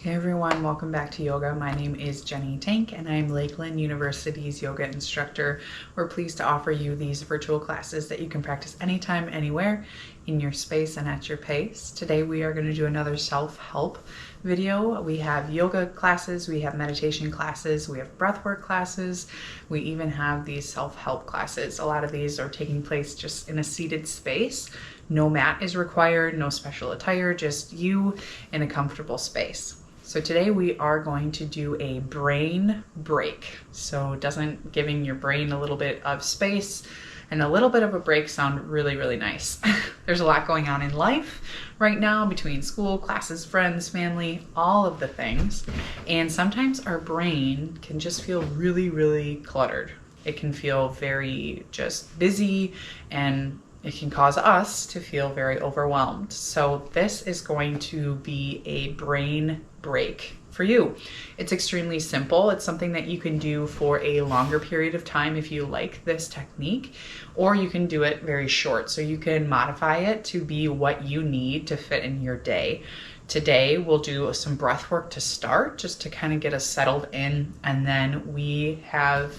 Hey everyone, welcome back to yoga. My name is Jenny Tank and I'm Lakeland University's yoga instructor. We're pleased to offer you these virtual classes that you can practice anytime, anywhere, in your space and at your pace. Today we are going to do another self-help video. We have yoga classes, we have meditation classes, we have breathwork classes, we even have these self-help classes. A lot of these are taking place just in a seated space. No mat is required, no special attire, just you in a comfortable space. So today we are going to do a brain break. So doesn't giving your brain a little bit of space and a little bit of a break sound really, really nice? There's a lot going on in life right now between school, classes, friends, family, all of the things. And sometimes our brain can just feel really, really cluttered. It can feel very just busy, and it can cause us to feel very overwhelmed. So this is going to be a brain break for you. It's extremely simple. It's something that you can do for a longer period of time if you like this technique, or you can do it very short. So you can modify it to be what you need to fit in your day. Today we'll do some breath work to start, just to kind of get us settled in, and then we have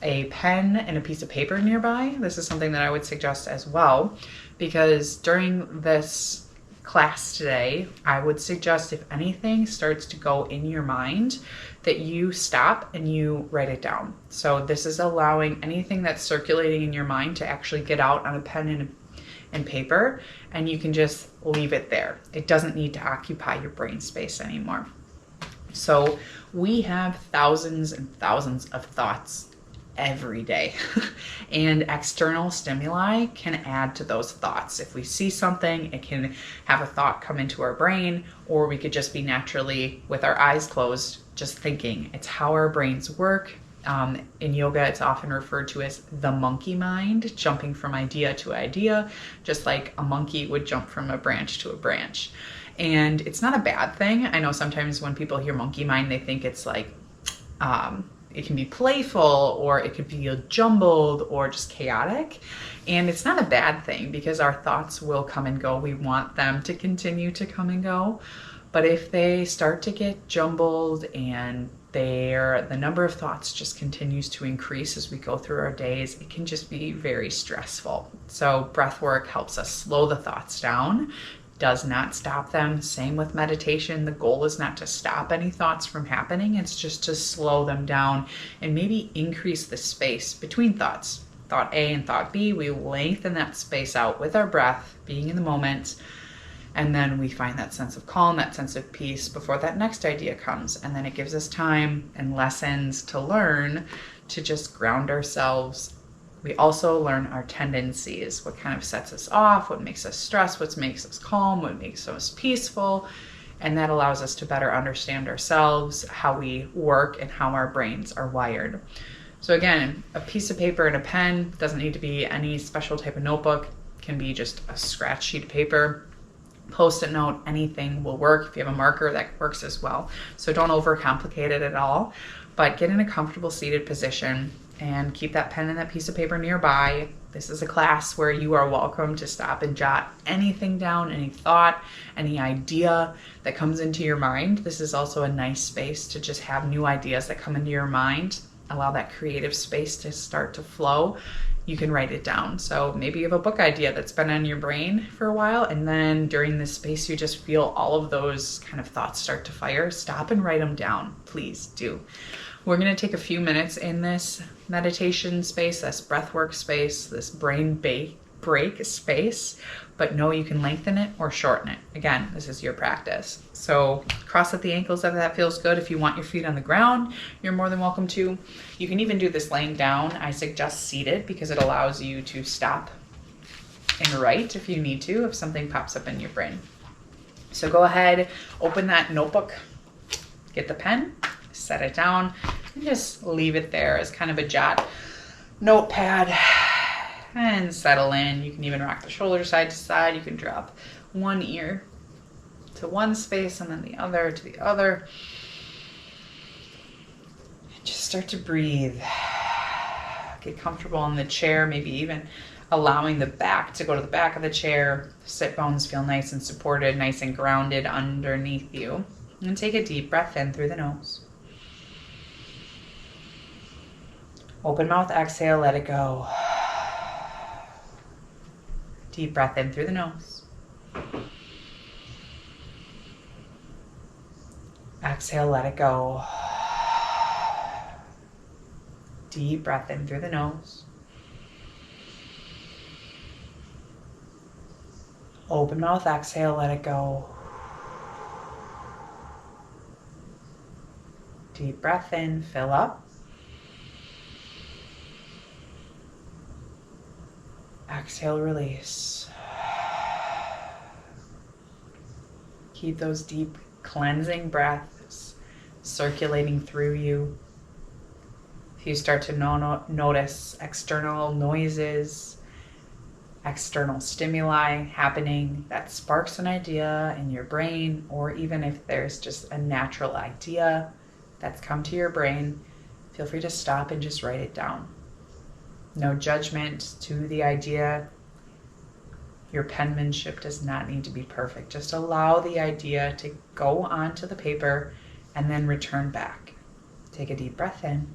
a pen and a piece of paper nearby. This is something that I would suggest as well, because during this class today, I would suggest if anything starts to go in your mind, that you stop and you write it down. So this is allowing anything that's circulating in your mind to actually get out on a pen and paper, and you can just leave it there. It doesn't need to occupy your brain space anymore. So we have thousands and thousands of thoughts every day and external stimuli can add to those thoughts. If we see something, it can have a thought come into our brain, or we could just be naturally with our eyes closed just thinking. It's how our brains work. In yoga, it's often referred to as the monkey mind, jumping from idea to idea, just like a monkey would jump from a branch to a branch. And it's not a bad thing. I know sometimes when people hear monkey mind, they think it's like it can be playful, or it could be jumbled or just chaotic. And it's not a bad thing, because our thoughts will come and go. We want them to continue to come and go. But if they start to get jumbled and the number of thoughts just continues to increase as we go through our days, it can just be very stressful. So breath work helps us slow the thoughts down, does not stop them. Same with meditation. The goal is not to stop any thoughts from happening. It's just to slow them down and maybe increase the space between thoughts. Thought A and thought B, we lengthen that space out with our breath, being in the moment. And then we find that sense of calm, that sense of peace before that next idea comes. And then it gives us time and lessons to learn to just ground ourselves. We also learn our tendencies, what kind of sets us off, what makes us stressed, what makes us calm, what makes us peaceful. And that allows us to better understand ourselves, how we work, and how our brains are wired. So again, a piece of paper and a pen, doesn't need to be any special type of notebook, can be just a scratch sheet of paper. Post-it note, anything will work. If you have a marker, that works as well. So don't overcomplicate it at all, but get in a comfortable seated position and keep that pen and that piece of paper nearby. This is a class where you are welcome to stop and jot anything down, any thought, any idea that comes into your mind. This is also a nice space to just have new ideas that come into your mind. Allow that creative space to start to flow. You can write it down. So maybe you have a book idea that's been on your brain for a while, and then during this space you just feel all of those kind of thoughts start to fire. Stop and write them down. Please do. We're going to take a few minutes in this meditation space, this breathwork space, this brain break space, but know you can lengthen it or shorten it. Again, this is your practice. So cross at the ankles if that feels good. If you want your feet on the ground, you're more than welcome to. You can even do this laying down. I suggest seated because it allows you to stop and write if you need to, if something pops up in your brain. So go ahead, open that notebook, get the pen, set it down, and just leave it there as kind of a jot notepad, and settle in. You can even rock the shoulders side to side. You can drop one ear to one space and then the other to the other. And just start to breathe. Get comfortable in the chair, maybe even allowing the back to go to the back of the chair. Sit bones feel nice and supported, nice and grounded underneath you. And take a deep breath in through the nose. Open mouth, exhale, let it go. Deep breath in through the nose. Exhale, let it go. Deep breath in through the nose. Open mouth, exhale, let it go. Deep breath in, fill up. Exhale, release. Keep those deep cleansing breaths circulating through you. If you start to notice external noises, external stimuli happening that sparks an idea in your brain, or even if there's just a natural idea that's come to your brain, feel free to stop and just write it down. No judgment to the idea. Your penmanship does not need to be perfect. Just allow the idea to go onto the paper and then return back. Take a deep breath in.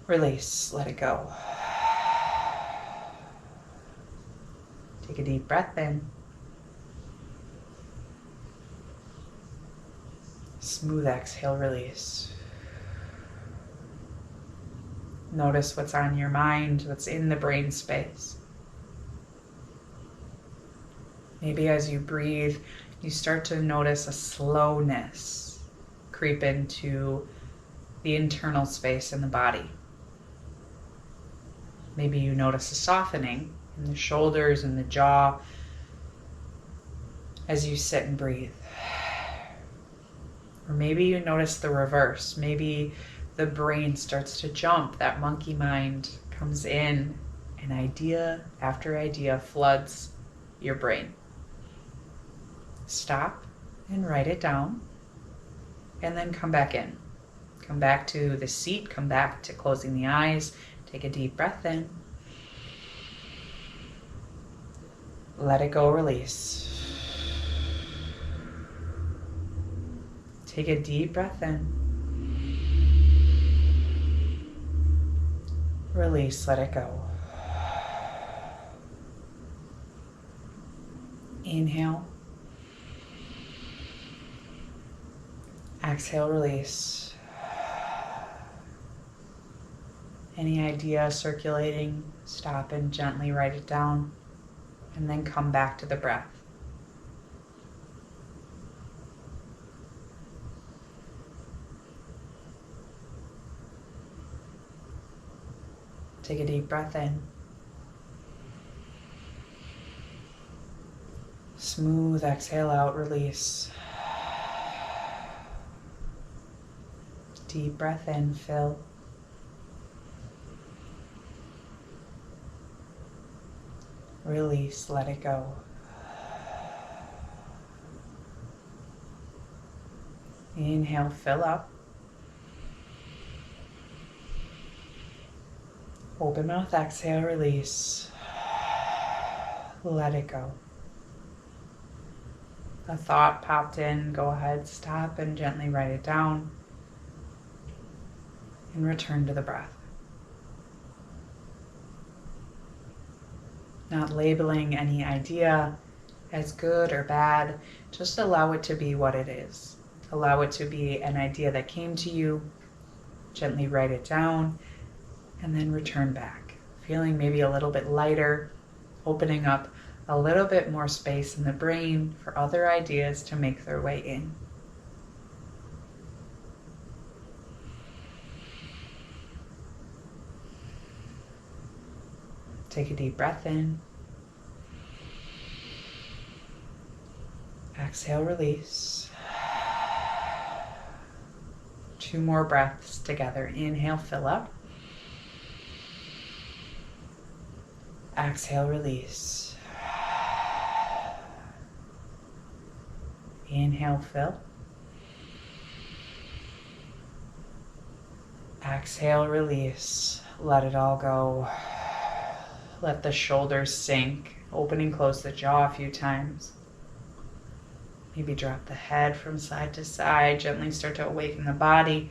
Release, let it go. Take a deep breath in. Smooth exhale, release. Notice what's on your mind, what's in the brain space. Maybe as you breathe, you start to notice a slowness creep into the internal space in the body. Maybe you notice a softening in the shoulders and the jaw as you sit and breathe. Or maybe you notice the reverse. Maybe the brain starts to jump. That monkey mind comes in and idea after idea floods your brain. Stop and write it down and then come back in. Come back to the seat, come back to closing the eyes. Take a deep breath in. Let it go, release. Take a deep breath in. Release, let it go. Inhale. Exhale, release. Any idea circulating, stop and gently write it down, and then come back to the breath. Take a deep breath in. Smooth exhale out, release. Deep breath in, fill. Release, let it go. Inhale, fill up. Open mouth, exhale, release. Let it go. A thought popped in, go ahead, stop and gently write it down. And return to the breath. Not labeling any idea as good or bad, just allow it to be what it is. Allow it to be an idea that came to you, gently write it down, and then return back. Feeling maybe a little bit lighter, opening up a little bit more space in the brain for other ideas to make their way in. Take a deep breath in. Exhale, release. 2 more breaths together. Inhale, fill up. Exhale, release. Inhale, fill. Exhale, release. Let it all go. Let the shoulders sink. Open and close the jaw a few times. Maybe drop the head from side to side, gently start to awaken the body.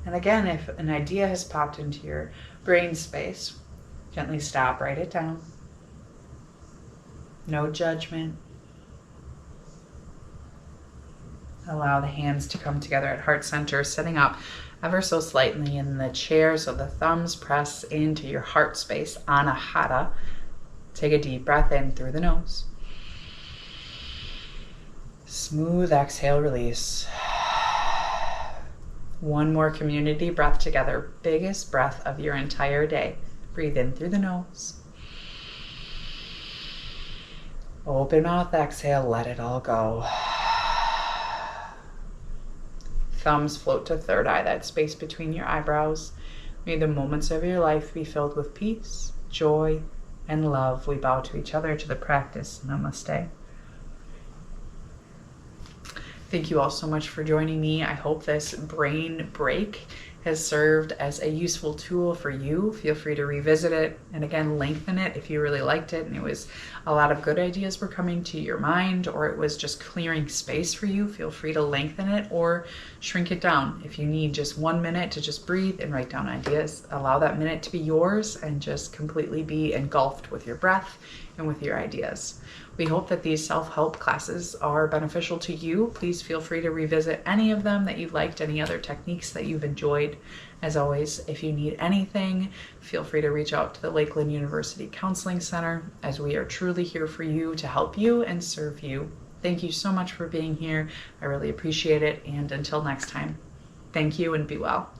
And again, if an idea has popped into your brain space, gently stop, write it down. No judgment. Allow the hands to come together at heart center, sitting up ever so slightly in the chair so the thumbs press into your heart space, anahata. Take a deep breath in through the nose. Smooth exhale, release. One more community breath together. Biggest breath of your entire day. Breathe in through the nose. Open mouth, exhale, let it all go. Thumbs float to third eye, that space between your eyebrows. May the moments of your life be filled with peace, joy, and love. We bow to each other, to the practice. Namaste. Thank you all so much for joining me. I hope this brain break has served as a useful tool for you. Feel free to revisit it and again, lengthen it if you really liked it and it was a lot of good ideas were coming to your mind, or it was just clearing space for you. Feel free to lengthen it or shrink it down. If you need just 1 minute to just breathe and write down ideas, allow that minute to be yours and just completely be engulfed with your breath and with your ideas. We hope that these self-help classes are beneficial to you. Please feel free to revisit any of them that you've liked, any other techniques that you've enjoyed. As always, if you need anything, feel free to reach out to the Lakeland University Counseling Center, as we are truly here for you to help you and serve you. Thank you so much for being here. I really appreciate it. And until next time, thank you and be well.